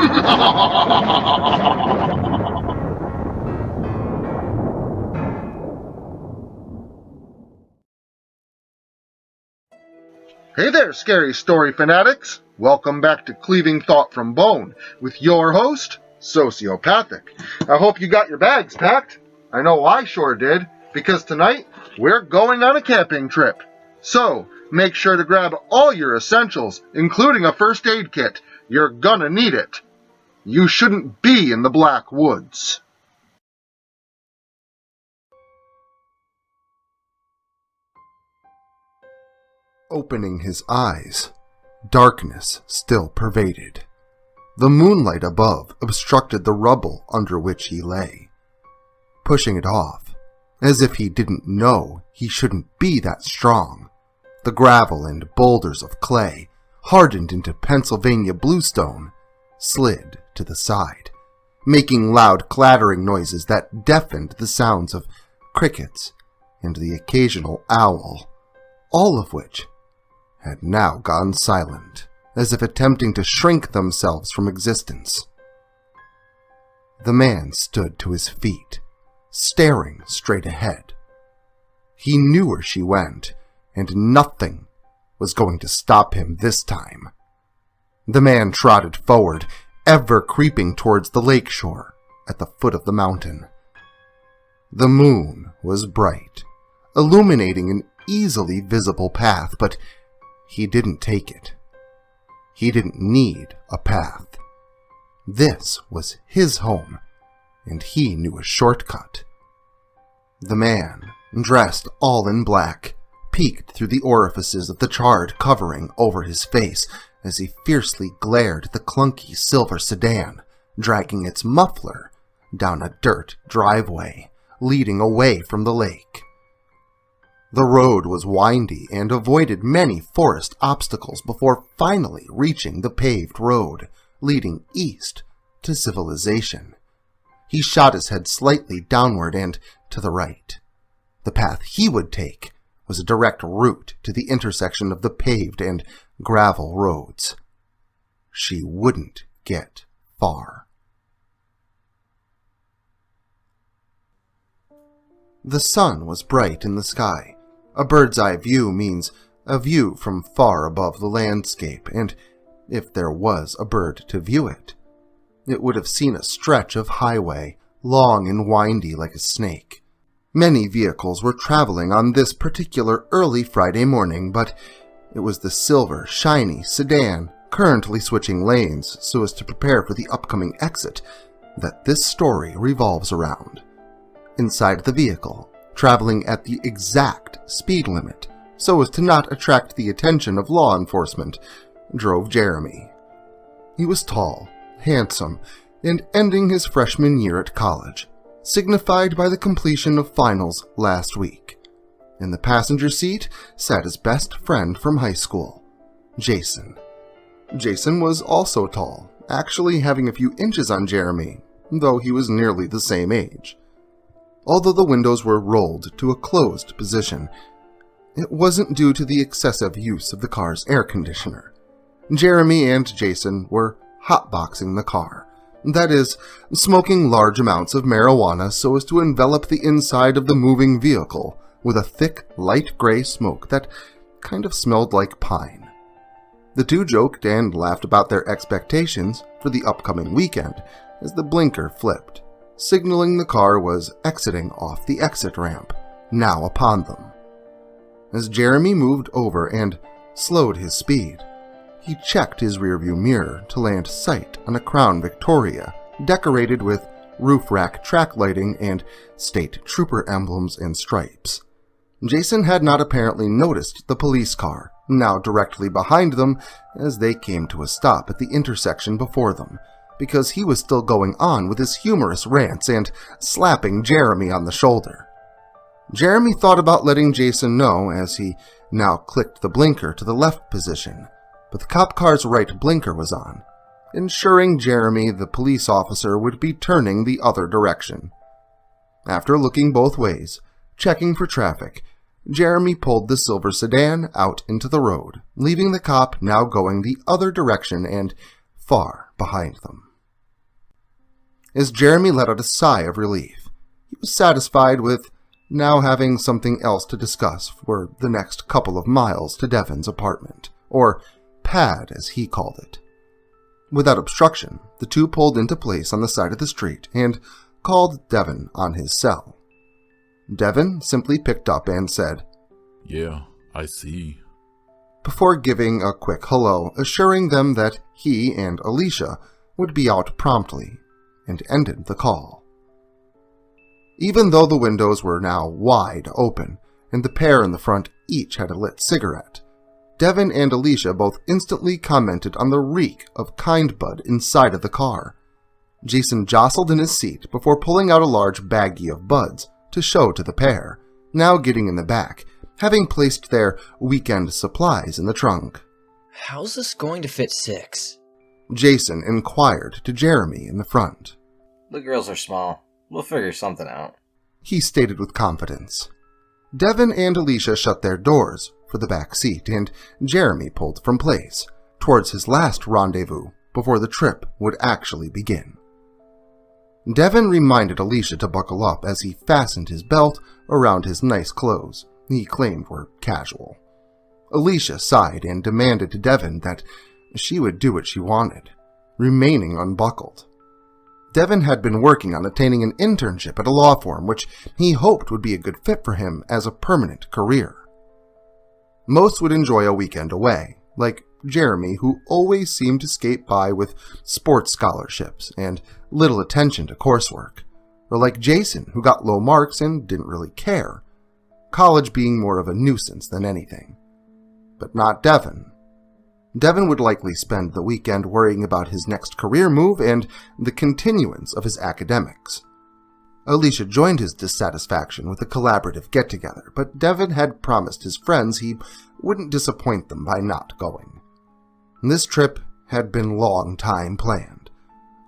Hey there, scary story fanatics! Welcome back to Cleaving Thought from Bone with your host, Sociopathic. I hope you got your bags packed. I know I sure did, because tonight we're going on a camping trip. So, make sure to grab all your essentials, including a first aid kit. You're gonna need it. You shouldn't be in the Black Woods. Opening his eyes, darkness still pervaded. The moonlight above obstructed the rubble under which he lay. Pushing it off, as if he didn't know he shouldn't be that strong, the gravel and boulders of clay, hardened into Pennsylvania bluestone, slid to the side, making loud clattering noises that deafened the sounds of crickets and the occasional owl, all of which had now gone silent, as if attempting to shrink themselves from existence. The man stood to his feet, staring straight ahead. He knew where she went, and nothing was going to stop him this time. The man trotted forward, ever creeping towards the lake shore at the foot of the mountain. The moon was bright, illuminating an easily visible path, but he didn't take it. He didn't need a path. This was his home, and he knew a shortcut. The man, dressed all in black, peeked through the orifices of the charred covering over his face as he fiercely glared at the clunky silver sedan, dragging its muffler down a dirt driveway leading away from the lake. The road was windy and avoided many forest obstacles before finally reaching the paved road leading east to civilization. He shot his head slightly downward and to the right. The path he would take was a direct route to the intersection of the paved and gravel roads. She wouldn't get far. The sun was bright in the sky. A bird's-eye view means a view from far above the landscape, and if there was a bird to view it, it would have seen a stretch of highway, long and windy like a snake. Many vehicles were traveling on this particular early Friday morning, but it was the silver, shiny sedan, currently switching lanes so as to prepare for the upcoming exit, that this story revolves around. Inside the vehicle, traveling at the exact speed limit so as to not attract the attention of law enforcement, drove Jeremy. He was tall, handsome, and ending his freshman year at college, signified by the completion of finals last week. In the passenger seat sat his best friend from high school, Jason. Jason was also tall, actually having a few inches on Jeremy, though he was nearly the same age. Although the windows were rolled to a closed position, it wasn't due to the excessive use of the car's air conditioner. Jeremy and Jason were hotboxing the car, that is, smoking large amounts of marijuana so as to envelop the inside of the moving vehicle with a thick, light gray smoke that kind of smelled like pine. The two joked and laughed about their expectations for the upcoming weekend as the blinker flipped, signaling the car was exiting off the exit ramp, now upon them. As Jeremy moved over and slowed his speed, he checked his rearview mirror to land sight on a Crown Victoria decorated with roof rack track lighting and state trooper emblems and stripes. Jason had not apparently noticed the police car, now directly behind them as they came to a stop at the intersection before them, because he was still going on with his humorous rants and slapping Jeremy on the shoulder. Jeremy thought about letting Jason know as he now clicked the blinker to the left position, but the cop car's right blinker was on, ensuring Jeremy, the police officer, would be turning the other direction. After looking both ways, checking for traffic, Jeremy pulled the silver sedan out into the road, leaving the cop now going the other direction and far behind them. as Jeremy let out a sigh of relief. He was satisfied with now having something else to discuss for the next couple of miles to Devon's apartment, or pad as he called it. Without obstruction, the two pulled into place on the side of the street and called Devon on his cell. Devon simply picked up and said, "Yeah, I see," before giving a quick hello, assuring them that he and Alicia would be out promptly, and ended the call. Even though the windows were now wide open, and the pair in the front each had a lit cigarette, Devon and Alicia both instantly commented on the reek of Kind Bud inside of the car. Jason jostled in his seat before pulling out a large baggie of buds to show to the pair, now getting in the back, having placed their weekend supplies in the trunk. "How's this going to fit 6? Jason inquired to Jeremy in the front. "The girls are small. We'll figure something out," he stated with confidence. Devon and Alicia shut their doors for the back seat, and Jeremy pulled from place, towards his last rendezvous before the trip would actually begin. Devon reminded Alicia to buckle up as he fastened his belt around his nice clothes he claimed were casual. Alicia sighed and demanded to Devon that she would do what she wanted, remaining unbuckled. Devon had been working on attaining an internship at a law firm which he hoped would be a good fit for him as a permanent career. Most would enjoy a weekend away, like Jeremy, who always seemed to skate by with sports scholarships and little attention to coursework, or like Jason, who got low marks and didn't really care, college being more of a nuisance than anything. But not Devon. Devon would likely spend the weekend worrying about his next career move and the continuance of his academics. Alicia joined his dissatisfaction with a collaborative get-together, but Devon had promised his friends he wouldn't disappoint them by not going. This trip had been long time planned.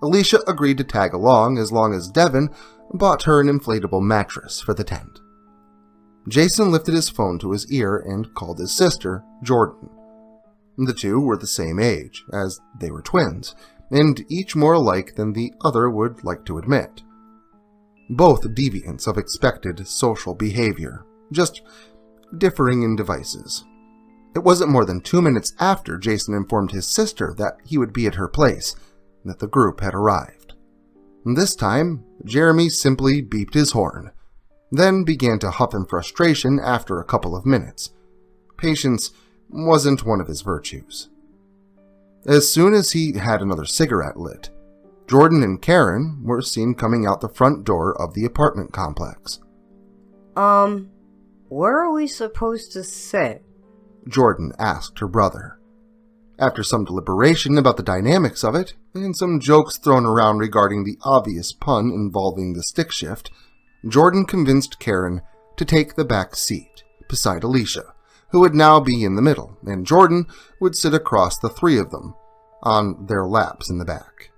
Alicia agreed to tag along as Devon bought her an inflatable mattress for the tent. Jason lifted his phone to his ear and called his sister, Jordan. The two were the same age, as they were twins, and each more alike than the other would like to admit. Both deviants of expected social behavior, just differing in devices. It wasn't more than 2 minutes after Jason informed his sister that he would be at her place that the group had arrived. This time, Jeremy simply beeped his horn, then began to huff in frustration after a couple of minutes. Patience wasn't one of his virtues. As soon as he had another cigarette lit, Jordan and Karen were seen coming out the front door of the apartment complex. Where are we supposed to sit? Jordan asked her brother. After some deliberation about the dynamics of it, and some jokes thrown around regarding the obvious pun involving the stick shift, Jordan convinced Karen to take the back seat beside Alicia, who would now be in the middle, and Jordan would sit across the three of them, on their laps in the back.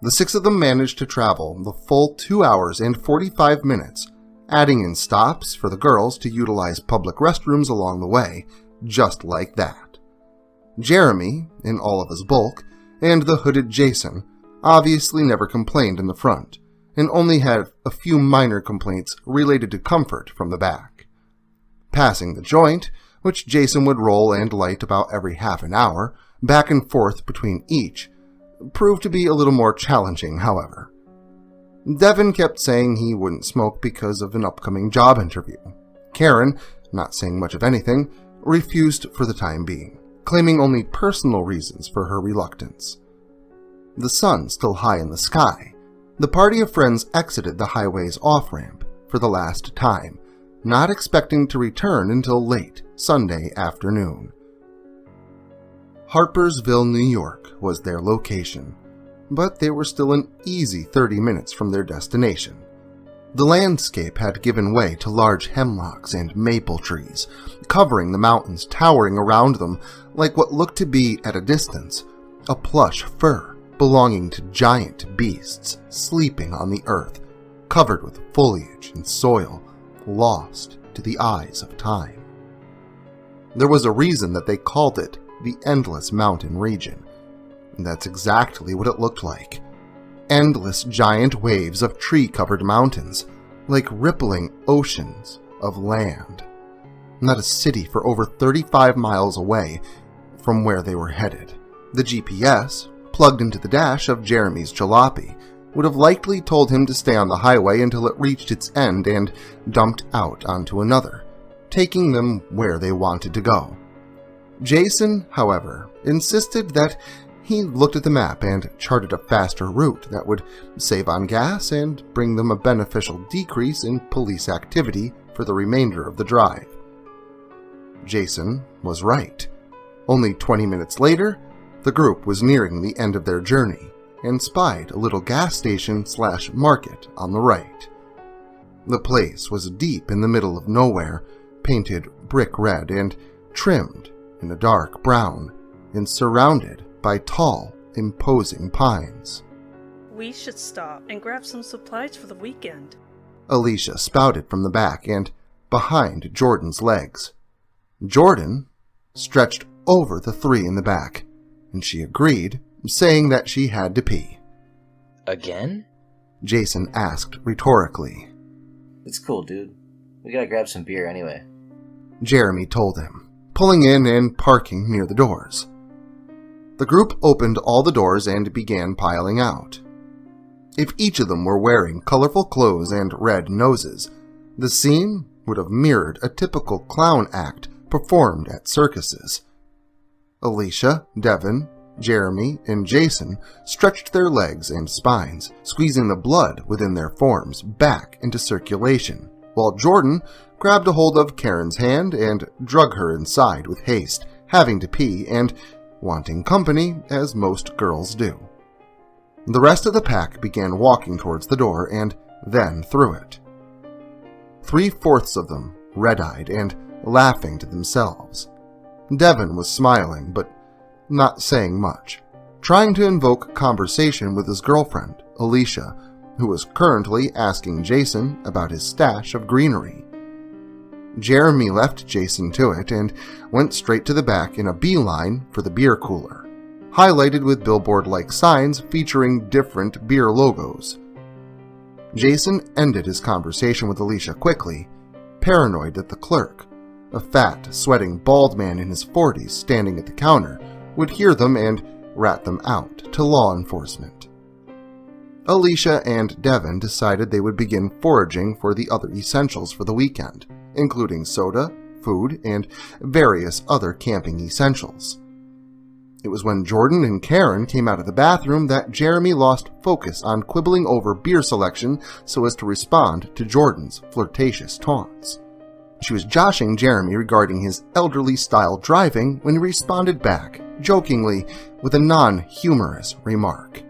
The 6 of them managed to travel the full 2 hours and 45 minutes, adding in stops for the girls to utilize public restrooms along the way, just like that. Jeremy, in all of his bulk, and the hooded Jason obviously never complained in the front, and only had a few minor complaints related to comfort from the back. Passing the joint, which Jason would roll and light about every half an hour, back and forth between each, proved to be a little more challenging, however. Devon kept saying he wouldn't smoke because of an upcoming job interview. Karen, not saying much of anything, refused for the time being, claiming only personal reasons for her reluctance. The sun still high in the sky, the party of friends exited the highway's off-ramp for the last time, not expecting to return until late Sunday afternoon. Harpersville, New York was their location, but they were still an easy 30 minutes from their destination. The landscape had given way to large hemlocks and maple trees, covering the mountains towering around them like what looked to be, at a distance, a plush fur belonging to giant beasts sleeping on the earth, covered with foliage and soil, lost to the eyes of time. There was a reason that they called it the Endless Mountain region, and that's exactly what it looked like. endless giant waves of tree-covered mountains, like rippling oceans of land. Not a city for over 35 miles away from where they were headed. The GPS, plugged into the dash of Jeremy's jalopy, would have likely told him to stay on the highway until it reached its end and dumped out onto another, taking them where they wanted to go. Jason, however, insisted that he looked at the map and charted a faster route that would save on gas and bring them a beneficial decrease in police activity for the remainder of the drive. Jason was right. Only 20 minutes later, the group was nearing the end of their journey and spied a little gas station/market on the right. The place was deep in the middle of nowhere, painted brick red and trimmed in a dark brown, and surrounded by tall, imposing pines. We should stop and grab some supplies for the weekend. Alicia spouted from the back and behind Jordan's legs. Jordan stretched over the three in the back, and she agreed, saying that she had to pee. Again? Jason asked rhetorically. It's cool, dude. We gotta grab some beer anyway. Jeremy told him, pulling in and parking near the doors. The group opened all the doors and began piling out. If each of them were wearing colorful clothes and red noses, the scene would have mirrored a typical clown act performed at circuses. Alicia, Devin, Jeremy, and Jason stretched their legs and spines, squeezing the blood within their forms back into circulation, while Jordan grabbed a hold of Karen's hand and drug her inside with haste, having to pee and wanting company as most girls do. The rest of the pack began walking towards the door and then through it. 3/4 of them red-eyed and laughing to themselves. Devin was smiling, but not saying much, trying to invoke conversation with his girlfriend, Alicia, who was currently asking Jason about his stash of greenery. Jeremy left Jason to it and went straight to the back in a beeline for the beer cooler, highlighted with billboard-like signs featuring different beer logos. Jason ended his conversation with Alicia quickly, paranoid that the clerk, a fat, sweating, bald man in his 40s standing at the counter, would hear them and rat them out to law enforcement. Alicia and Devin decided they would begin foraging for the other essentials for the weekend, including soda, food, and various other camping essentials. It was when Jordan and Karen came out of the bathroom that Jeremy lost focus on quibbling over beer selection so as to respond to Jordan's flirtatious taunts. She was joshing Jeremy regarding his elderly-style driving when he responded back, jokingly, with a non-humorous remark.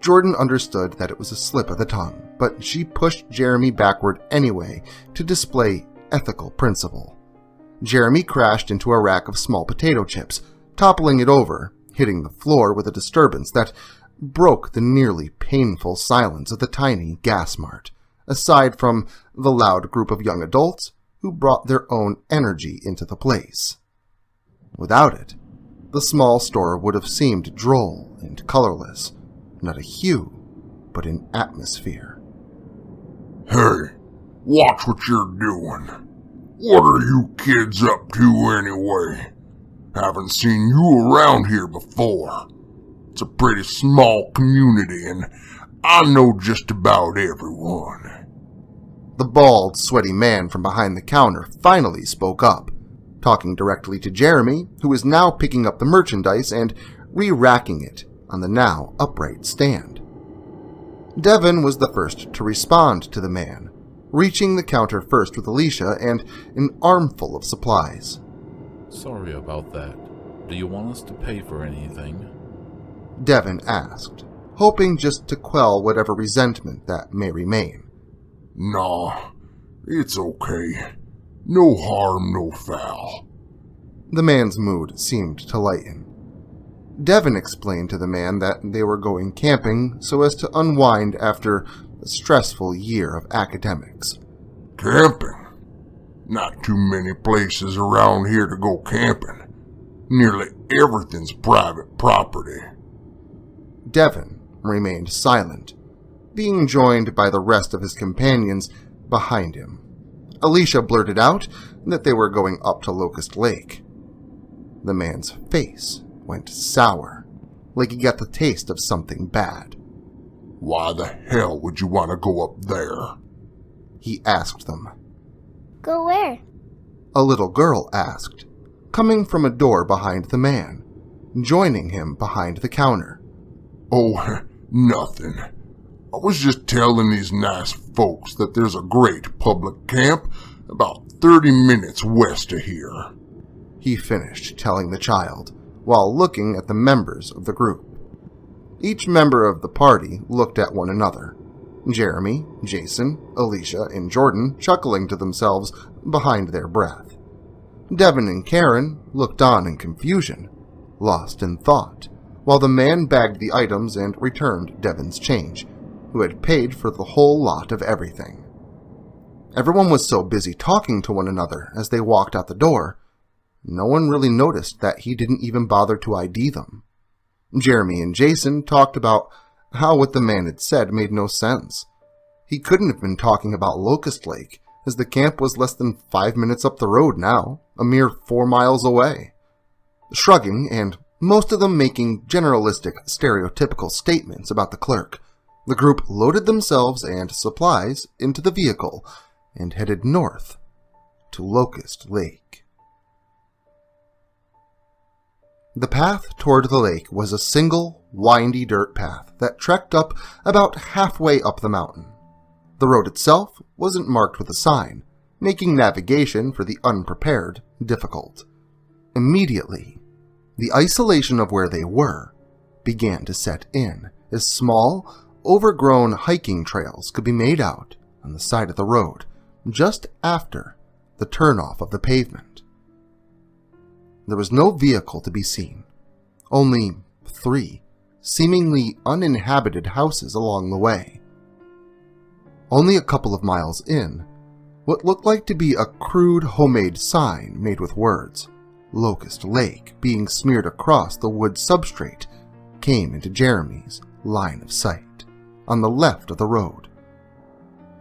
Jordan understood that it was a slip of the tongue, but she pushed Jeremy backward anyway to display ethical principle. Jeremy crashed into a rack of small potato chips, toppling it over, hitting the floor with a disturbance that broke the nearly painful silence of the tiny gas mart, aside from the loud group of young adults who brought their own energy into the place. Without it, the small store would have seemed droll and colorless, not a hue, but an atmosphere. Hey, watch what you're doing. What are you kids up to anyway? Haven't seen you around here before. It's a pretty small community and I know just about everyone. The bald, sweaty man from behind the counter finally spoke up, talking directly to Jeremy, who was now picking up the merchandise and re-racking it on the now upright stand. Devin was the first to respond to the man, reaching the counter first with Alicia and an armful of supplies. Sorry about that. Do you want us to pay for anything? Devin asked, hoping just to quell whatever resentment that may remain. Nah, it's okay. No harm, no foul. The man's mood seemed to lighten. Devin explained to the man that they were going camping so as to unwind after a stressful year of academics. Camping? Not too many places around here to go camping. Nearly everything's private property. Devin remained silent, being joined by the rest of his companions behind him. Alicia blurted out that they were going up to Locust Lake. The man's face went sour, like he got the taste of something bad. Why the hell would you want to go up there? He asked them. Go where? A little girl asked, coming from a door behind the man, joining him behind the counter. Oh, nothing. I was just telling these nice folks that there's a great public camp about 30 minutes west of here. He finished telling the child, while looking at the members of the group. Each member of the party looked at one another. Jeremy, Jason, Alicia, and Jordan chuckling to themselves behind their breath. Devin and Karen looked on in confusion, lost in thought, while the man bagged the items and returned Devin's change, who had paid for the whole lot of everything. Everyone was so busy talking to one another as they walked out the door, no one really noticed that he didn't even bother to ID them. Jeremy and Jason talked about how what the man had said made no sense. He couldn't have been talking about Locust Lake, as the camp was less than 5 minutes up the road now, a mere 4 miles away. Shrugging, and most of them making generalistic, stereotypical statements about the clerk, the group loaded themselves and supplies into the vehicle and headed north to Locust Lake. The path toward the lake was a single, windy dirt path that trekked up about halfway up the mountain. The road itself wasn't marked with a sign, making navigation for the unprepared difficult. Immediately, the isolation of where they were began to set in, as small, overgrown hiking trails could be made out on the side of the road just after the turnoff of the pavement. There was no vehicle to be seen, only 3 seemingly uninhabited houses along the way. Only a couple of miles in, what looked like to be a crude homemade sign made with words, Locust Lake, being smeared across the wood substrate, came into Jeremy's line of sight, on the left of the road.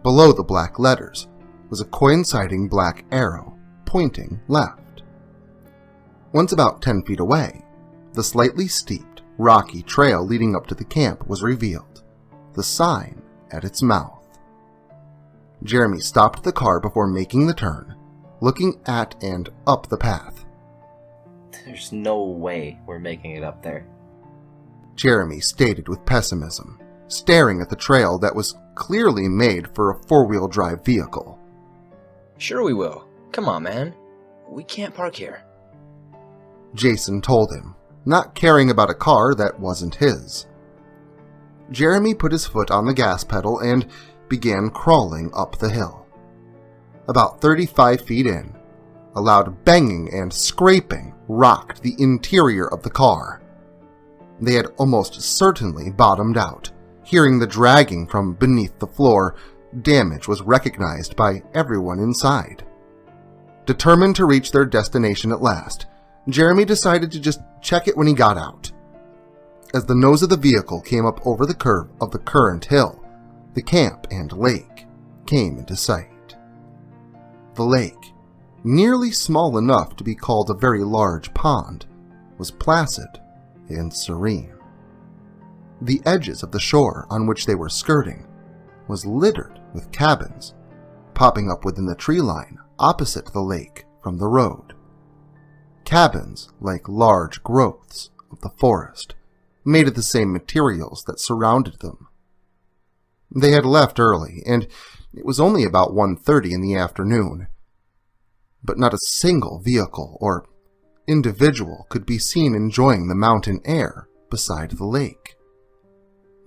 Below the black letters was a coinciding black arrow pointing left. Once about 10 feet away, the slightly steeped, rocky trail leading up to the camp was revealed, the sign at its mouth. Jeremy stopped the car before making the turn, looking at and up the path. There's no way we're making it up there. Jeremy stated with pessimism, staring at the trail that was clearly made for a 4-wheel drive vehicle. Sure we will. Come on, man. We can't park here. Jason told him, not caring about a car that wasn't his. Jeremy put his foot on the gas pedal and began crawling up the hill. About 35 feet in, a loud banging and scraping rocked the interior of the car. They had almost certainly bottomed out. Hearing the dragging from beneath the floor, damage was recognized by everyone inside. Determined to reach their destination at last, Jeremy decided to just check it when he got out. As the nose of the vehicle came up over the curve of the current hill, the camp and lake came into sight. The lake, nearly small enough to be called a very large pond, was placid and serene. The edges of the shore on which they were skirting was littered with cabins, popping up within the tree line opposite the lake from the road. Cabins like large growths of the forest, made of the same materials that surrounded them. They had left early, and it was only about 1:30 in the afternoon, but not a single vehicle or individual could be seen enjoying the mountain air beside the lake.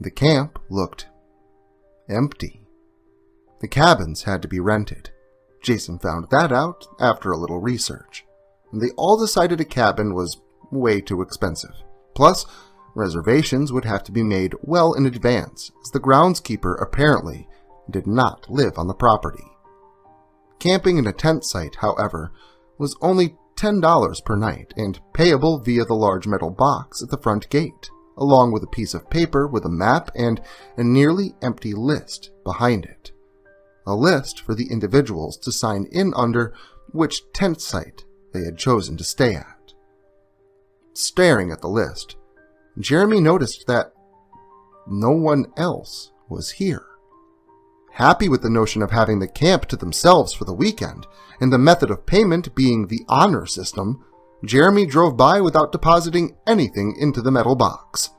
The camp looked empty. The cabins had to be rented. Jason found that out after a little research. They all decided a cabin was way too expensive. Plus, reservations would have to be made well in advance, as the groundskeeper apparently did not live on the property. Camping in a tent site, however, was only $10 per night and payable via the large metal box at the front gate, along with a piece of paper with a map and a nearly empty list behind it. A list for the individuals to sign in under which tent site they had chosen to stay at. Staring at the list, Jeremy noticed that no one else was here. Happy with the notion of having the camp to themselves for the weekend, and the method of payment being the honor system, Jeremy drove by without depositing anything into the metal box.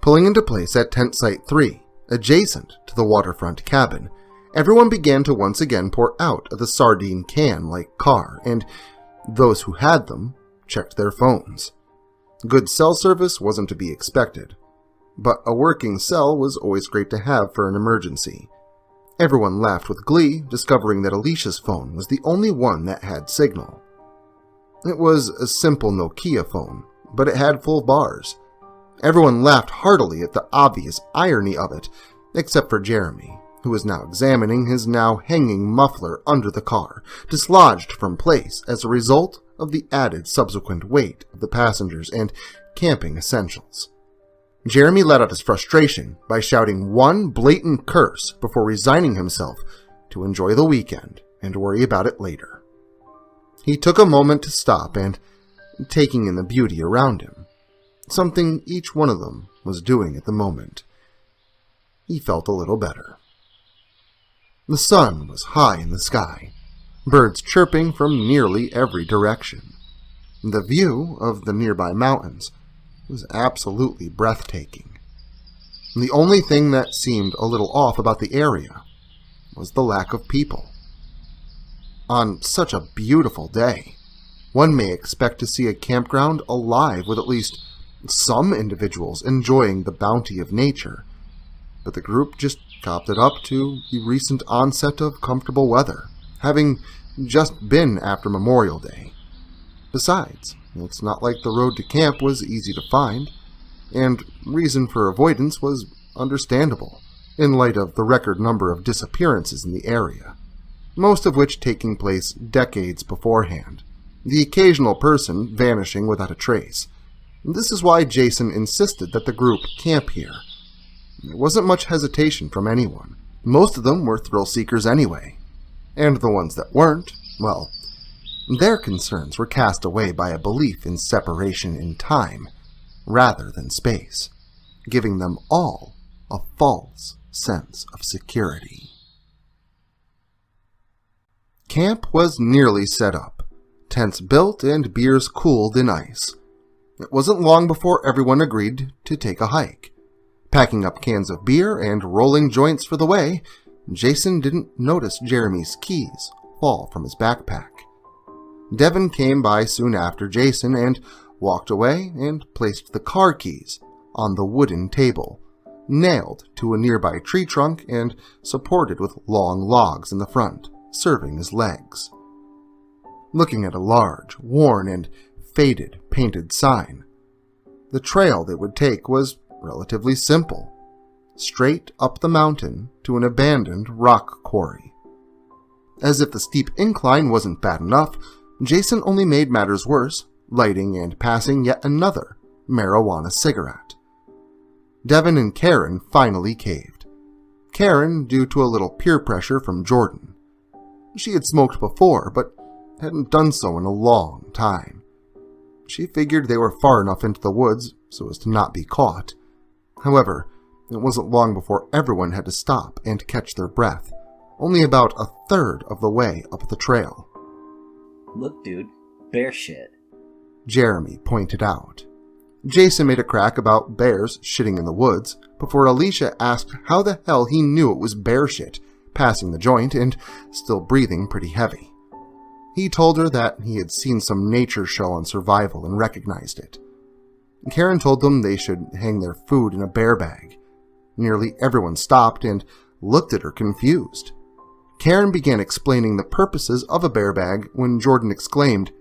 Pulling into place at Tent Site 3, adjacent to the waterfront cabin, everyone began to once again pour out of the sardine can-like car, and those who had them checked their phones. Good cell service wasn't to be expected, but a working cell was always great to have for an emergency. Everyone laughed with glee, discovering that Alicia's phone was the only one that had signal. It was a simple Nokia phone, but it had full bars. Everyone laughed heartily at the obvious irony of it, except for Jeremy, who was now examining his now hanging muffler under the car, dislodged from place as a result of the added subsequent weight of the passengers and camping essentials. Jeremy let out his frustration by shouting one blatant curse before resigning himself to enjoy the weekend and worry about it later. He took a moment to stop and, taking in the beauty around him, something each one of them was doing at the moment, he felt a little better. The sun was high in the sky, birds chirping from nearly every direction. The view of the nearby mountains was absolutely breathtaking. The only thing that seemed a little off about the area was the lack of people. On such a beautiful day, one may expect to see a campground alive with at least some individuals enjoying the bounty of nature, but the group just topped it up to the recent onset of comfortable weather, having just been after Memorial Day. Besides, it's not like the road to camp was easy to find, and reason for avoidance was understandable, in light of the record number of disappearances in the area, most of which taking place decades beforehand, the occasional person vanishing without a trace. This is why Jason insisted that the group camp here. There wasn't much hesitation from anyone. Most of them were thrill-seekers anyway, and the ones that weren't, well, their concerns were cast away by a belief in separation in time rather than space, giving them all a false sense of security. Camp was nearly set up, tents built and beers cooled in ice. It wasn't long before everyone agreed to take a hike. Packing up cans of beer and rolling joints for the way, Jason didn't notice Jeremy's keys fall from his backpack. Devin came by soon after Jason and walked away and placed the car keys on the wooden table, nailed to a nearby tree trunk and supported with long logs in the front, serving as legs. Looking at a large, worn and faded painted sign, the trail they would take was relatively simple, straight up the mountain to an abandoned rock quarry. As if the steep incline wasn't bad enough, Jason only made matters worse, lighting and passing yet another marijuana cigarette. Devin and Karen finally caved. Karen, due to a little peer pressure from Jordan. She had smoked before, but hadn't done so in a long time. She figured they were far enough into the woods so as to not be caught. However, it wasn't long before everyone had to stop and catch their breath, only about a third of the way up the trail. Look, dude, bear shit. Jeremy pointed out. Jason made a crack about bears shitting in the woods before Alicia asked how the hell he knew it was bear shit, passing the joint and still breathing pretty heavy. He told her that he had seen some nature show on Survival and recognized it. Karen told them they should hang their food in a bear bag. Nearly everyone stopped and looked at her confused. Karen began explaining the purposes of a bear bag when Jordan exclaimed,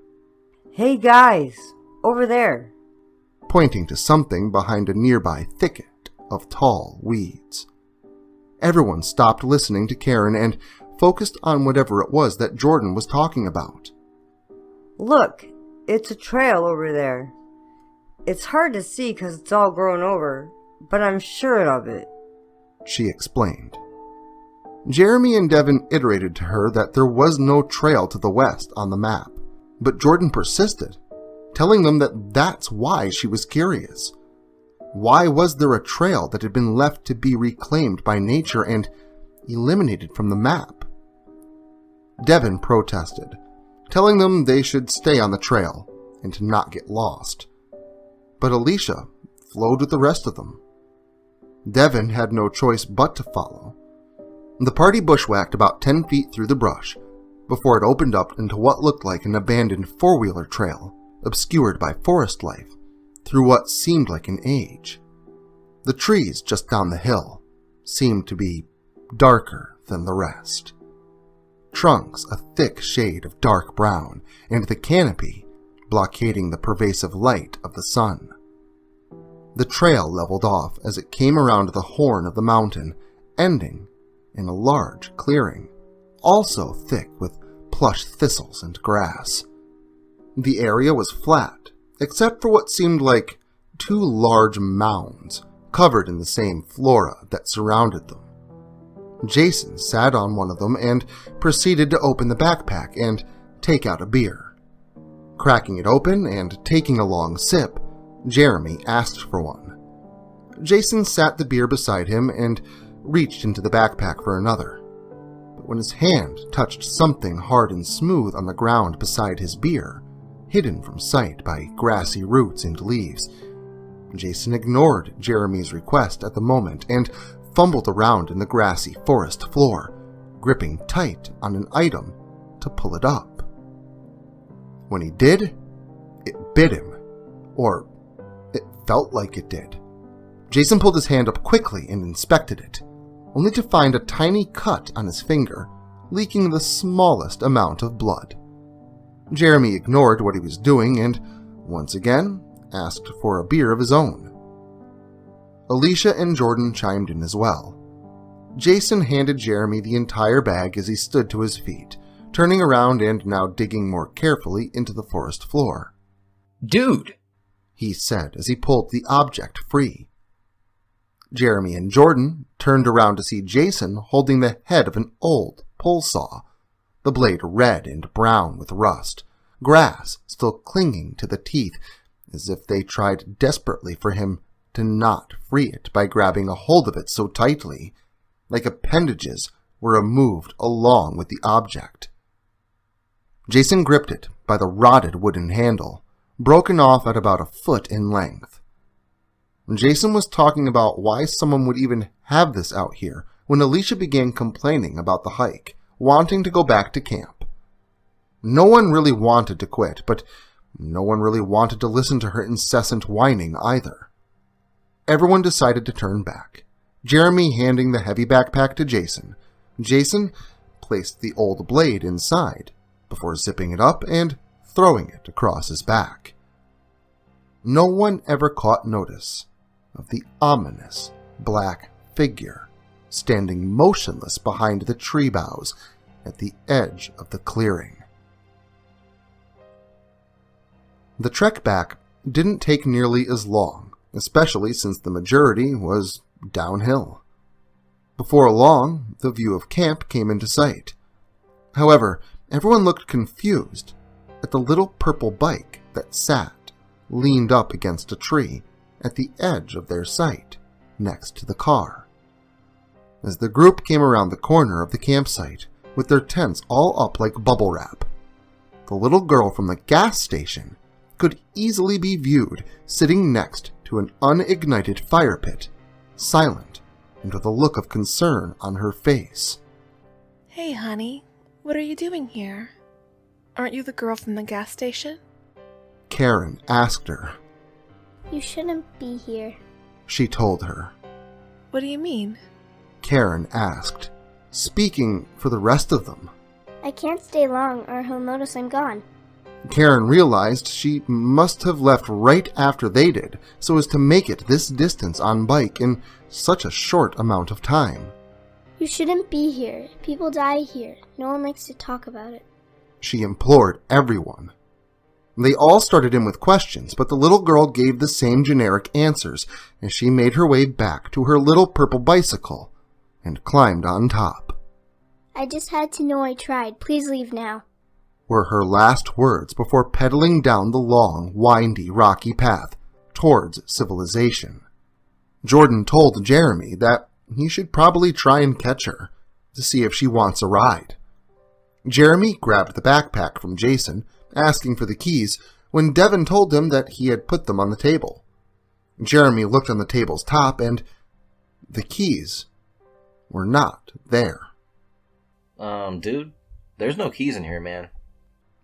Hey guys, over there. Pointing to something behind a nearby thicket of tall weeds. Everyone stopped listening to Karen and focused on whatever it was that Jordan was talking about. Look, it's a trail over there. It's hard to see because it's all grown over, but I'm sure of it, she explained. Jeremy and Devin iterated to her that there was no trail to the west on the map, but Jordan persisted, telling them that that's why she was curious. Why was there a trail that had been left to be reclaimed by nature and eliminated from the map? Devin protested, telling them they should stay on the trail and to not get lost. But Alicia flowed with the rest of them. Devin had no choice but to follow. The party bushwhacked about 10 feet through the brush before it opened up into what looked like an abandoned four-wheeler trail, obscured by forest life, through what seemed like an age. The trees just down the hill seemed to be darker than the rest. Trunks a thick shade of dark brown, and the canopy blockading the pervasive light of the sun. The trail leveled off as it came around the horn of the mountain, ending in a large clearing, also thick with plush thistles and grass. The area was flat, except for what seemed like two large mounds covered in the same flora that surrounded them. Jason sat on one of them and proceeded to open the backpack and take out a beer. Cracking it open and taking a long sip, Jeremy asked for one. Jason sat the beer beside him and reached into the backpack for another. But when his hand touched something hard and smooth on the ground beside his beer, hidden from sight by grassy roots and leaves, Jason ignored Jeremy's request at the moment and fumbled around in the grassy forest floor, gripping tight on an item to pull it up. When he did, it bit him, or it felt like it did. Jason pulled his hand up quickly and inspected it, only to find a tiny cut on his finger, leaking the smallest amount of blood. Jeremy ignored what he was doing and, once again, asked for a beer of his own. Alicia and Jordan chimed in as well. Jason handed Jeremy the entire bag as he stood to his feet, turning around and now digging more carefully into the forest floor. Dude! He said as he pulled the object free. Jeremy and Jordan turned around to see Jason holding the head of an old pole saw, the blade red and brown with rust, grass still clinging to the teeth, as if they tried desperately for him to not free it by grabbing a hold of it so tightly, like appendages were removed along with the object. Jason gripped it by the rotted wooden handle, broken off at about a foot in length. Jason was talking about why someone would even have this out here when Alicia began complaining about the hike, wanting to go back to camp. No one really wanted to quit, but no one really wanted to listen to her incessant whining either. Everyone decided to turn back, Jeremy handing the heavy backpack to Jason. Jason placed the old blade inside, before zipping it up and throwing it across his back. No one ever caught notice of the ominous black figure standing motionless behind the tree boughs at the edge of the clearing. The trek back didn't take nearly as long, especially since the majority was downhill. Before long, the view of camp came into sight. However, everyone looked confused at the little purple bike that sat, leaned up against a tree at the edge of their sight, next to the car. As the group came around the corner of the campsite, with their tents all up like bubble wrap, the little girl from the gas station could easily be viewed sitting next to an unignited fire pit, silent and with a look of concern on her face. Hey, honey, what are you doing here? Aren't you the girl from the gas station? Karen asked her. You shouldn't be here. She told her. What do you mean? Karen asked, speaking for the rest of them. I can't stay long or he'll notice I'm gone. Karen realized she must have left right after they did, so as to make it this distance on bike in such a short amount of time. You shouldn't be here. People die here. No one likes to talk about it. She implored everyone. They all started in with questions, but the little girl gave the same generic answers as she made her way back to her little purple bicycle and climbed on top. I just had to know I tried. Please leave now. Were her last words before pedaling down the long, windy, rocky path towards civilization. Jordan told Jeremy that he should probably try and catch her to see if she wants a ride. Jeremy grabbed the backpack from Jason, asking for the keys, when Devin told him that he had put them on the table. Jeremy looked on the table's top, and the keys were not there. Dude, there's no keys in here, man.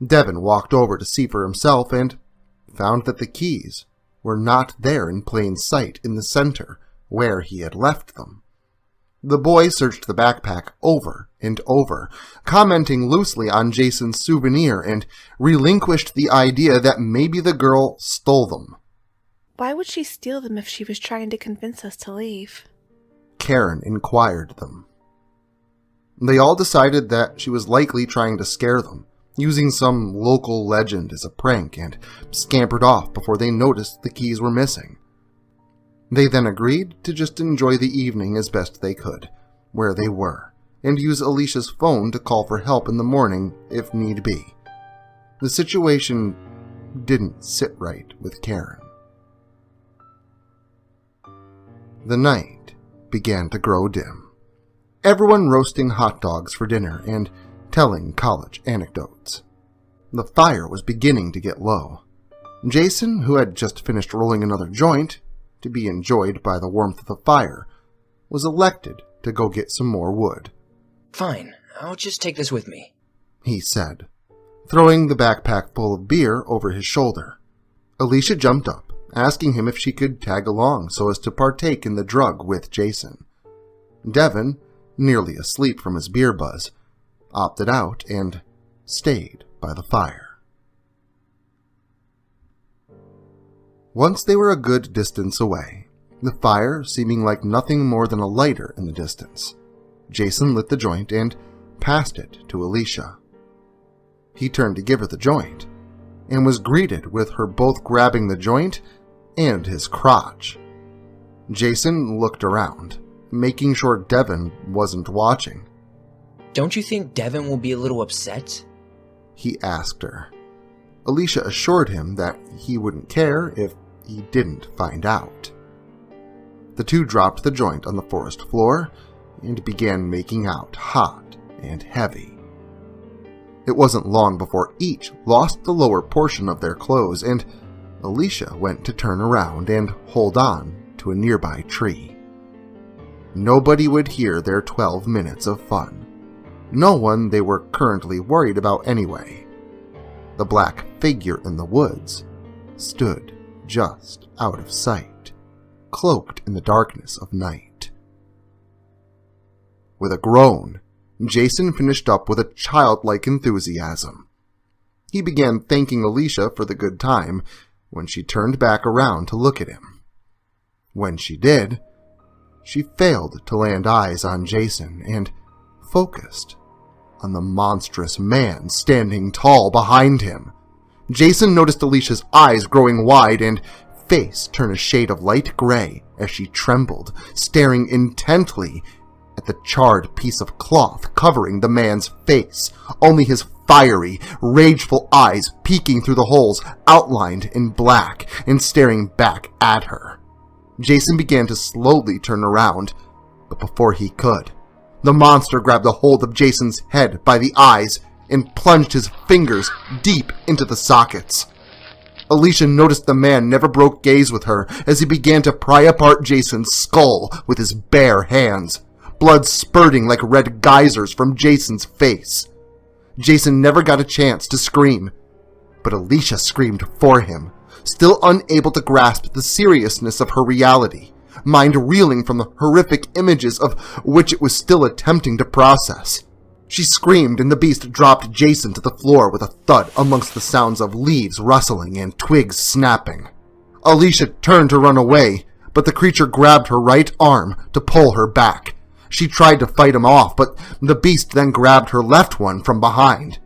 Devin walked over to see for himself and found that the keys were not there in plain sight in the center where he had left them. The boy searched the backpack over and over, commenting loosely on Jason's souvenir, and relinquished the idea that maybe the girl stole them. Why would she steal them if she was trying to convince us to leave? Karen inquired them. They all decided that she was likely trying to scare them, using some local legend as a prank, and scampered off before they noticed the keys were missing. They then agreed to just enjoy the evening as best they could, where they were, and use Alicia's phone to call for help in the morning if need be. The situation didn't sit right with Karen. The night began to grow dim. Everyone roasting hot dogs for dinner and telling college anecdotes. The fire was beginning to get low. Jason, who had just finished rolling another joint, to be enjoyed by the warmth of the fire, was elected to go get some more wood. Fine, I'll just take this with me, he said, throwing the backpack full of beer over his shoulder. Alicia jumped up, asking him if she could tag along so as to partake in the drug with Jason. Devin, nearly asleep from his beer buzz, opted out and stayed by the fire. Once they were a good distance away, the fire seeming like nothing more than a lighter in the distance, Jason lit the joint and passed it to Alicia. He turned to give her the joint, and was greeted with her both grabbing the joint and his crotch. Jason looked around, making sure Devin wasn't watching. Don't you think Devin will be a little upset? He asked her. Alicia assured him that he wouldn't care if he didn't find out. The two dropped the joint on the forest floor and began making out hot and heavy. It wasn't long before each lost the lower portion of their clothes, and Alicia went to turn around and hold on to a nearby tree. Nobody would hear their 12 minutes of fun. No one they were currently worried about anyway. The black figure in the woods stood just out of sight, cloaked in the darkness of night. With a groan, Jason finished up with a childlike enthusiasm. He began thanking Alicia for the good time when she turned back around to look at him. When she did, she failed to land eyes on Jason and focused on the monstrous man standing tall behind him. Jason noticed Alicia's eyes growing wide and face turn a shade of light gray as she trembled, staring intently at the charred piece of cloth covering the man's face, only his fiery, rageful eyes peeking through the holes outlined in black and staring back at her. Jason began to slowly turn around, but before he could, the monster grabbed a hold of Jason's head by the eyes and plunged his fingers deep into the sockets. Alicia noticed the man never broke gaze with her as he began to pry apart Jason's skull with his bare hands, blood spurting like red geysers from Jason's face. Jason never got a chance to scream, but Alicia screamed for him, still unable to grasp the seriousness of her reality, mind reeling from the horrific images of which it was still attempting to process. She screamed and the beast dropped Jason to the floor with a thud amongst the sounds of leaves rustling and twigs snapping. Alicia turned to run away, but the creature grabbed her right arm to pull her back. She tried to fight him off, but the beast then grabbed her left one from behind.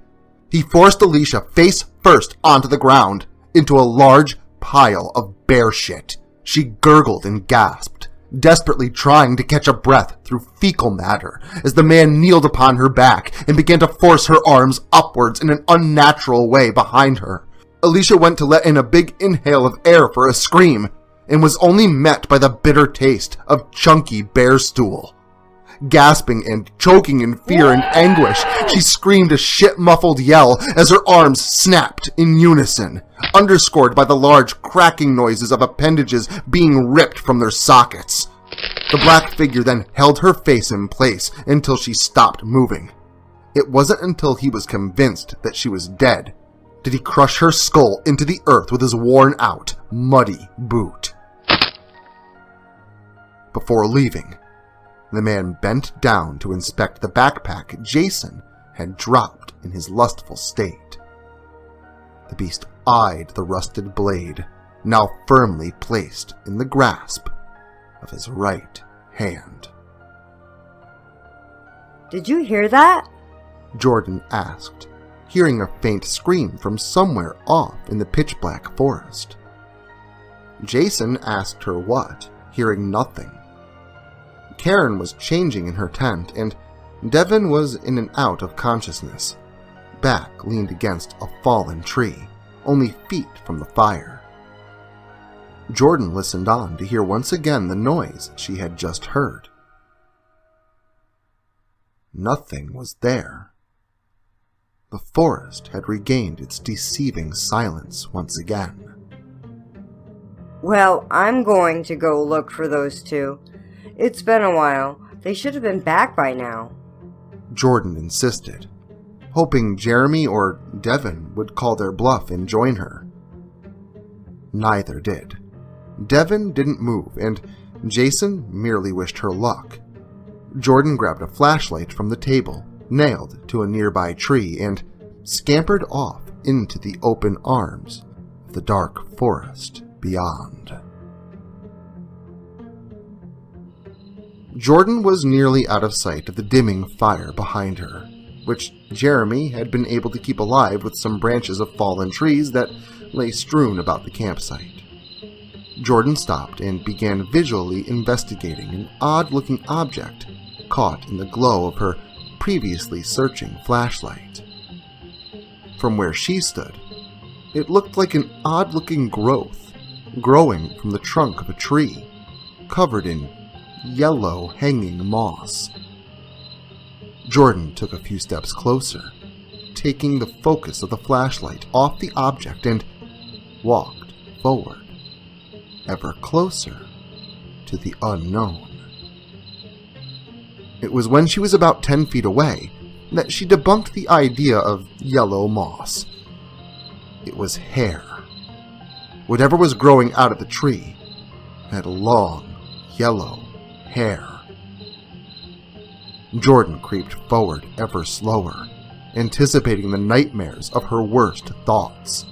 He forced Alicia face first onto the ground, into a large pile of bear shit. She gurgled and gasped, desperately trying to catch a breath through fecal matter as the man kneeled upon her back and began to force her arms upwards in an unnatural way behind her. Alicia went to let in a big inhale of air for a scream and was only met by the bitter taste of chunky bear stool. Gasping and choking in fear and anguish, she screamed a shit-muffled yell as her arms snapped in unison, underscored by the large cracking noises of appendages being ripped from their sockets. The black figure then held her face in place until she stopped moving. It wasn't until he was convinced that she was dead did he crush her skull into the earth with his worn-out, muddy boot. Before leaving, the man bent down to inspect the backpack Jason had dropped in his lustful state. The beast eyed the rusted blade, now firmly placed in the grasp of his right hand. Did you hear that? Jordan asked, hearing a faint scream from somewhere off in the pitch-black forest. Jason asked her what, hearing nothing. Karen was changing in her tent, and Devin was in and out of consciousness, back leaned against a fallen tree, only feet from the fire. Jordan listened on to hear once again the noise she had just heard. Nothing was there. The forest had regained its deceiving silence once again. Well, I'm going to go look for those two. It's been a while. They should have been back by now. Jordan insisted, hoping Jeremy or Devin would call their bluff and join her. Neither did. Devin didn't move, and Jason merely wished her luck. Jordan grabbed a flashlight from the table, nailed to a nearby tree, and scampered off into the open arms of the dark forest beyond. Jordan was nearly out of sight of the dimming fire behind her, which Jeremy had been able to keep alive with some branches of fallen trees that lay strewn about the campsite. Jordan stopped and began visually investigating an odd-looking object caught in the glow of her previously searching flashlight. From where she stood, it looked like an odd-looking growth growing from the trunk of a tree, covered in yellow hanging moss. Jordan took a few steps closer, taking the focus of the flashlight off the object and walked forward, ever closer to the unknown. It was when she was about 10 feet away that she debunked the idea of yellow moss. It was hair. Whatever was growing out of the tree had long, yellow hair. Jordan creeped forward ever slower, anticipating the nightmares of her worst thoughts.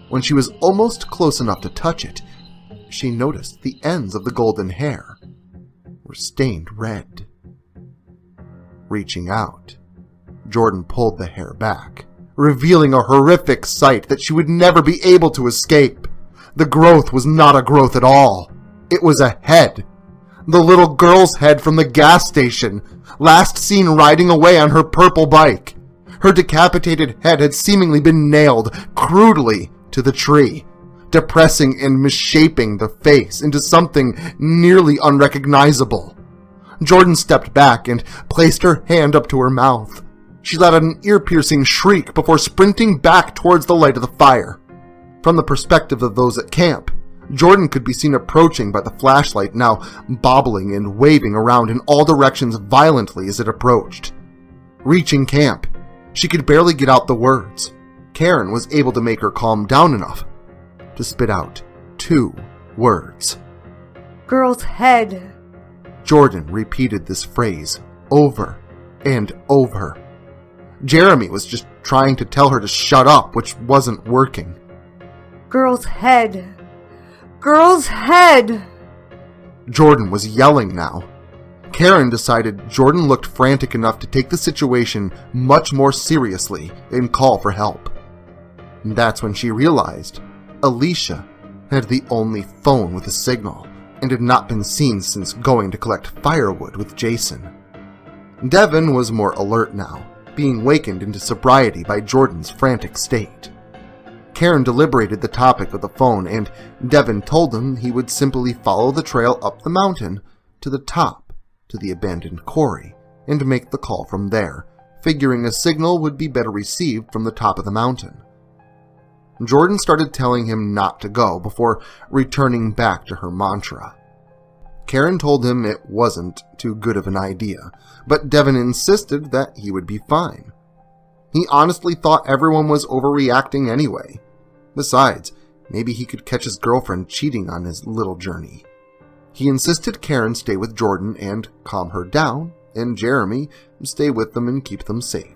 When she was almost close enough to touch it, she noticed the ends of the golden hair were stained red. Reaching out, Jordan pulled the hair back, revealing a horrific sight that she would never be able to escape. The growth was not a growth at all. It was a head. The little girl's head from the gas station, last seen riding away on her purple bike. Her decapitated head had seemingly been nailed crudely to the tree, depressing and misshaping the face into something nearly unrecognizable. Jordan stepped back and placed her hand up to her mouth. She let out an ear-piercing shriek before sprinting back towards the light of the fire. From the perspective of those at camp, Jordan could be seen approaching by the flashlight, now bobbling and waving around in all directions violently as it approached. Reaching camp, she could barely get out the words. Karen was able to make her calm down enough to spit out 2 words. Girl's head. Jordan repeated this phrase over and over. Jeremy was just trying to tell her to shut up, which wasn't working. Girl's head. Girl's head! Jordan was yelling now. Karen decided Jordan looked frantic enough to take the situation much more seriously and call for help. And that's when she realized Alicia had the only phone with a signal and had not been seen since going to collect firewood with Jason. Devin was more alert now, being wakened into sobriety by Jordan's frantic state. Karen deliberated the topic of the phone, and Devin told him he would simply follow the trail up the mountain to the top to the abandoned quarry and make the call from there, figuring a signal would be better received from the top of the mountain. Jordan started telling him not to go before returning back to her mantra. Karen told him it wasn't too good of an idea, but Devin insisted that he would be fine. He honestly thought everyone was overreacting anyway. Besides, maybe he could catch his girlfriend cheating on his little journey. He insisted Karen stay with Jordan and calm her down, and Jeremy stay with them and keep them safe.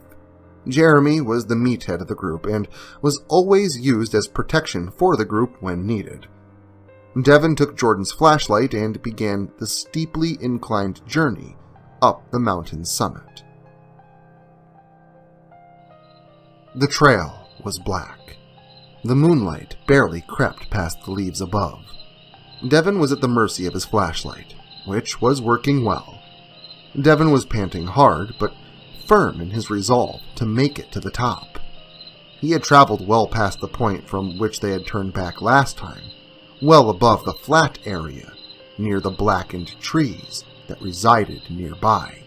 Jeremy was the meathead of the group and was always used as protection for the group when needed. Devin took Jordan's flashlight and began the steeply inclined journey up the mountain's summit. The trail was black. The moonlight barely crept past the leaves above. Devin was at the mercy of his flashlight, which was working well. Devin was panting hard, but firm in his resolve to make it to the top. He had traveled well past the point from which they had turned back last time, well above the flat area near the blackened trees that resided nearby.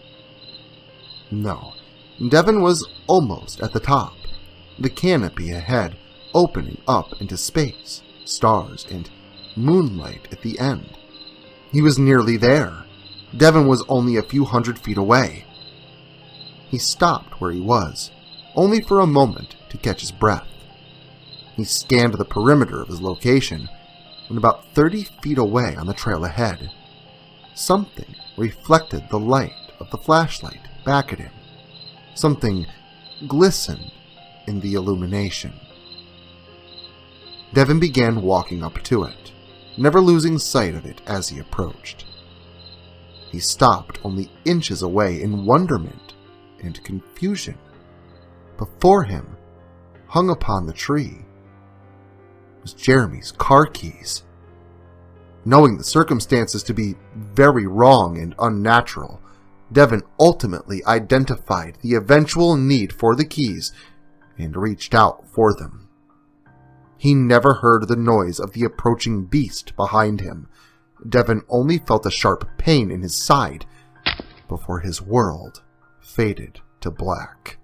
No, Devin was almost at the top, the canopy ahead opening up into space, stars, and moonlight at the end. He was nearly there. Devin was only a few hundred feet away. He stopped where he was, only for a moment to catch his breath. He scanned the perimeter of his location, and about 30 feet away on the trail ahead, something reflected the light of the flashlight back at him. Something glistened in the illumination. Devin began walking up to it, never losing sight of it as he approached. He stopped only inches away in wonderment and confusion. Before him, hung upon the tree, was Jeremy's car keys. Knowing the circumstances to be very wrong and unnatural, Devin ultimately identified the eventual need for the keys and reached out for them. He never heard the noise of the approaching beast behind him. Devin only felt a sharp pain in his side before his world faded to black.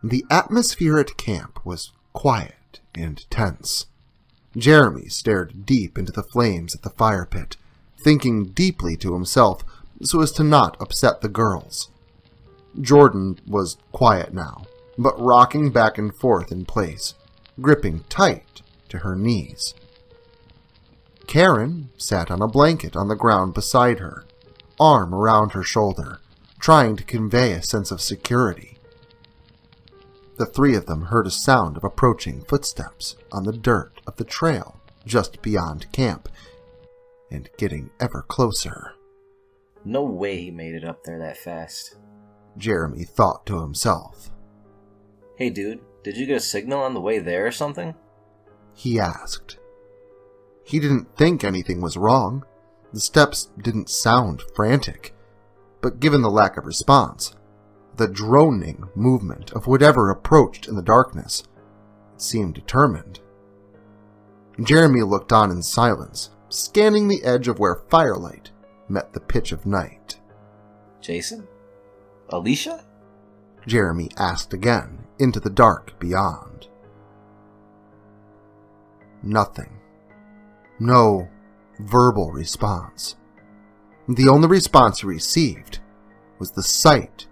The atmosphere at camp was quiet and tense. Jeremy stared deep into the flames at the fire pit, thinking deeply to himself so as to not upset the girls. Jordan was quiet now, but rocking back and forth in place, gripping tight to her knees. Karen sat on a blanket on the ground beside her, arm around her shoulder, trying to convey a sense of security. The three of them heard a sound of approaching footsteps on the dirt of the trail just beyond camp, and getting ever closer. No way he made it up there that fast. Jeremy thought to himself. Hey dude, did you get a signal on the way there or something? He asked. He didn't think anything was wrong. The steps didn't sound frantic, but given the lack of response, the droning movement of whatever approached in the darkness, it seemed determined. Jeremy looked on in silence, scanning the edge of where firelight met the pitch of night. Jason? Alicia? Jeremy asked again, into the dark beyond. Nothing. No verbal response. The only response he received was the sight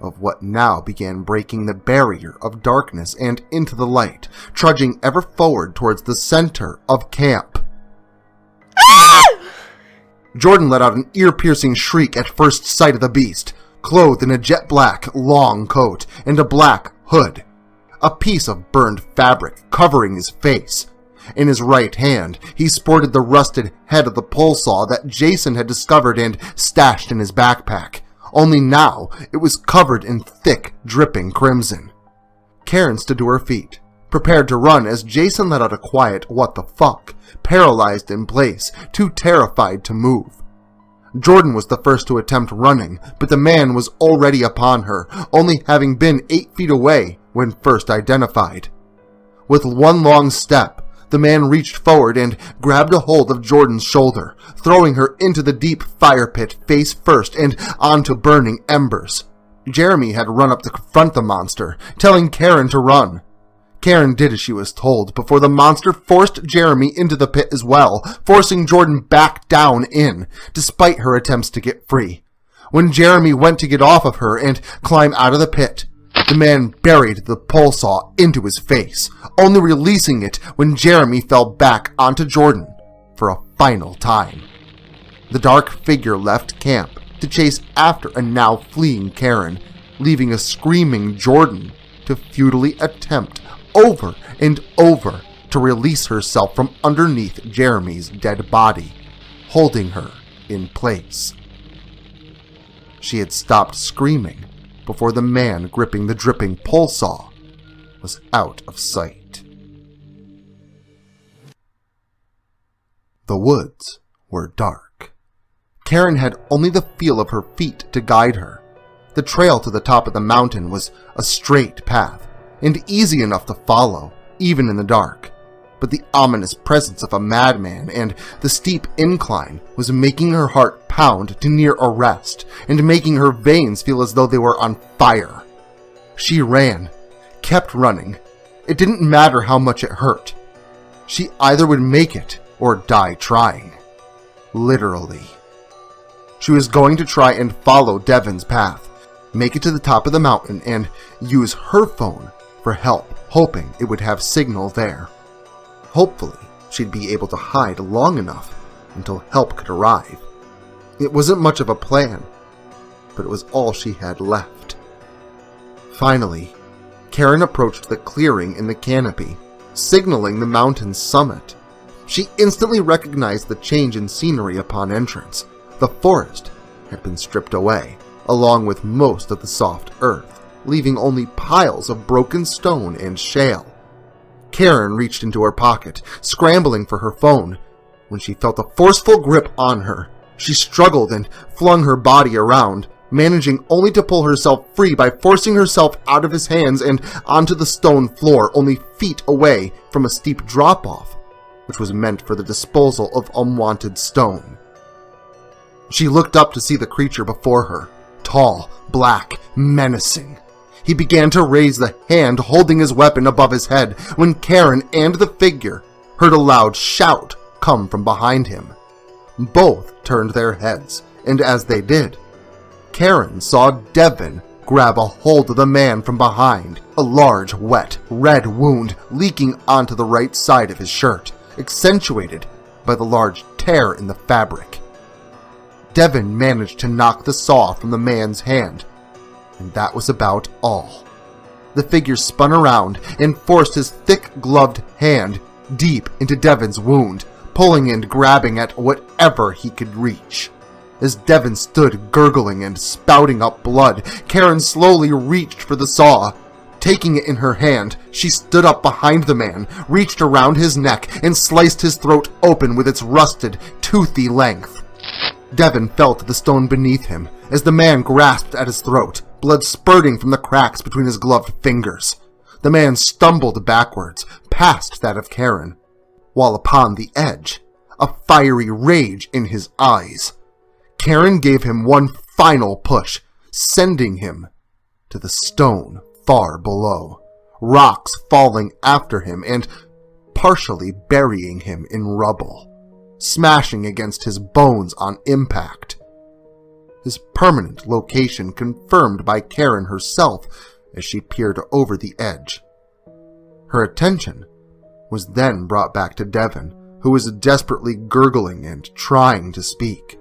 of what now began breaking the barrier of darkness and into the light, trudging ever forward towards the center of camp. Jordan let out an ear-piercing shriek at first sight of the beast, clothed in a jet black long coat and a black hood, a piece of burned fabric covering his face. In his right hand, he sported the rusted head of the pole saw that Jason had discovered and stashed in his backpack, only now it was covered in thick, dripping crimson. Karen stood to her feet, prepared to run as Jason let out a quiet "what the fuck," paralyzed in place, too terrified to move. Jordan was the first to attempt running, but the man was already upon her, only having been 8 feet away when first identified. With one long step, the man reached forward and grabbed a hold of Jordan's shoulder, throwing her into the deep fire pit face first and onto burning embers. Jeremy had run up to confront the monster, telling Karen to run. Karen did as she was told before the monster forced Jeremy into the pit as well, forcing Jordan back down in, despite her attempts to get free. When Jeremy went to get off of her and climb out of the pit, the man buried the pole saw into his face, only releasing it when Jeremy fell back onto Jordan for a final time. The dark figure left camp to chase after a now fleeing Karen, leaving a screaming Jordan to futilely attempt over and over to release herself from underneath Jeremy's dead body, holding her in place. She had stopped screaming before the man gripping the dripping pole saw was out of sight. The woods were dark. Karen had only the feel of her feet to guide her. The trail to the top of the mountain was a straight path, and easy enough to follow, even in the dark. But the ominous presence of a madman and the steep incline was making her heart pound to near arrest and making her veins feel as though they were on fire. She ran, kept running. It didn't matter how much it hurt. She either would make it or die trying. Literally. She was going to try and follow Devon's path, make it to the top of the mountain, and use her phone for help, hoping it would have signal there. Hopefully, she'd be able to hide long enough until help could arrive. It wasn't much of a plan, but it was all she had left. Finally, Karen approached the clearing in the canopy, signaling the mountain's summit. She instantly recognized the change in scenery upon entrance. The forest had been stripped away, along with most of the soft earth, leaving only piles of broken stone and shale. Karen reached into her pocket, scrambling for her phone. When she felt a forceful grip on her, she struggled and flung her body around, managing only to pull herself free by forcing herself out of his hands and onto the stone floor only feet away from a steep drop-off, which was meant for the disposal of unwanted stone. She looked up to see the creature before her, tall, black, menacing. He began to raise the hand holding his weapon above his head when Karen and the figure heard a loud shout come from behind him. Both turned their heads, and as they did, Karen saw Devon grab a hold of the man from behind, a large, wet, red wound leaking onto the right side of his shirt, accentuated by the large tear in the fabric. Devon managed to knock the saw from the man's hand, and that was about all. The figure spun around and forced his thick gloved hand deep into Devon's wound, pulling and grabbing at whatever he could reach. As Devon stood gurgling and spouting up blood, Karen slowly reached for the saw. Taking it in her hand, she stood up behind the man, reached around his neck, and sliced his throat open with its rusted, toothy length. Devon felt the stone beneath him as the man grasped at his throat, blood spurting from the cracks between his gloved fingers. The man stumbled backwards, past that of Karen, while upon the edge, a fiery rage in his eyes. Karen gave him one final push, sending him to the stone far below, rocks falling after him and partially burying him in rubble, smashing against his bones on impact. His permanent location confirmed by Karen herself as she peered over the edge. Her attention was then brought back to Devon, who was desperately gurgling and trying to speak.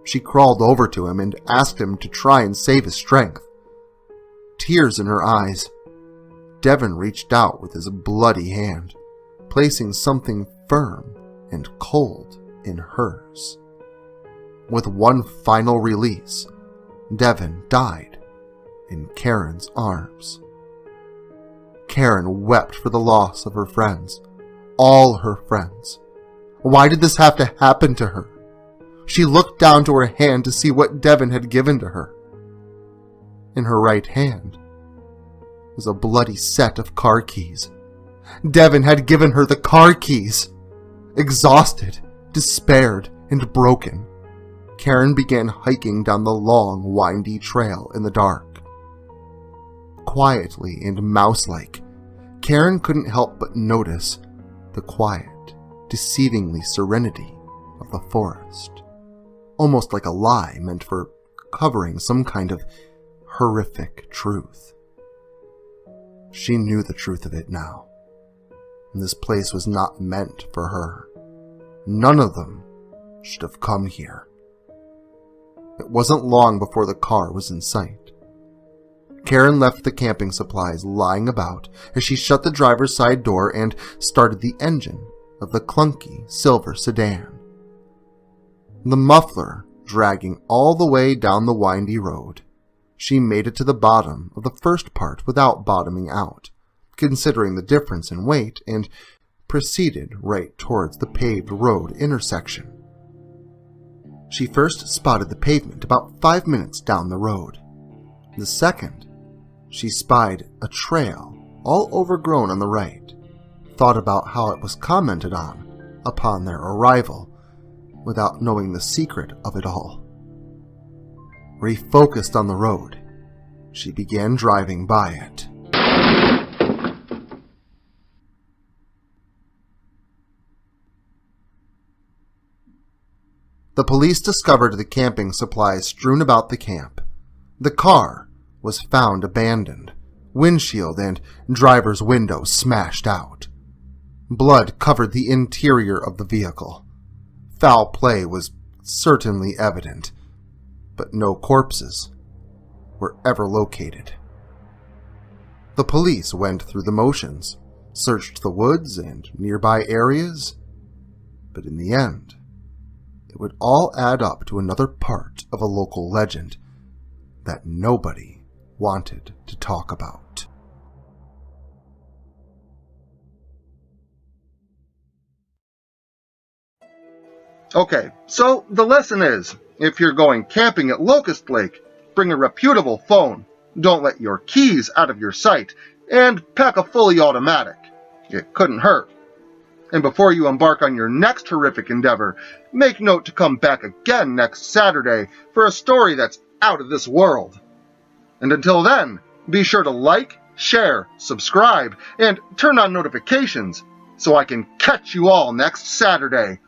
She crawled over to him and asked him to try and save his strength. Tears in her eyes, Devon reached out with his bloody hand, placing something firm and cold in hers. With one final release, Devon died in Karen's arms. Karen wept for the loss of her friends, all her friends. Why did this have to happen to her? She looked down to her hand to see what Devon had given to her. In her right hand was a bloody set of car keys. Devon had given her the car keys. Exhausted, despaired, and broken, Karen began hiking down the long, windy trail in the dark. Quietly and mouse-like, Karen couldn't help but notice the quiet, deceivingly serenity of the forest, almost like a lie meant for covering some kind of horrific truth. She knew the truth of it now, and this place was not meant for her. None of them should have come here. It wasn't long before the car was in sight. Karen left the camping supplies lying about as she shut the driver's side door and started the engine of the clunky silver sedan. The muffler dragging all the way down the windy road, she made it to the bottom of the first part without bottoming out, considering the difference in weight, and proceeded right towards the paved road intersection. She first spotted the pavement about 5 minutes down the road. The second, she spied a trail all overgrown on the right, thought about how it was commented on upon their arrival, without knowing the secret of it all. Refocused on the road, she began driving by it. The police discovered the camping supplies strewn about the camp. The car was found abandoned, windshield and driver's window smashed out. Blood covered the interior of the vehicle. Foul play was certainly evident, but no corpses were ever located. The police went through the motions, searched the woods and nearby areas, but in the end, it would all add up to another part of a local legend that nobody wanted to talk about. Okay, so the lesson is, if you're going camping at Locust Lake, bring a reputable phone, don't let your keys out of your sight, and pack a fully automatic. It couldn't hurt. And before you embark on your next horrific endeavor, make note to come back again next Saturday for a story that's out of this world. And until then, be sure to like, share, subscribe, and turn on notifications so I can catch you all next Saturday.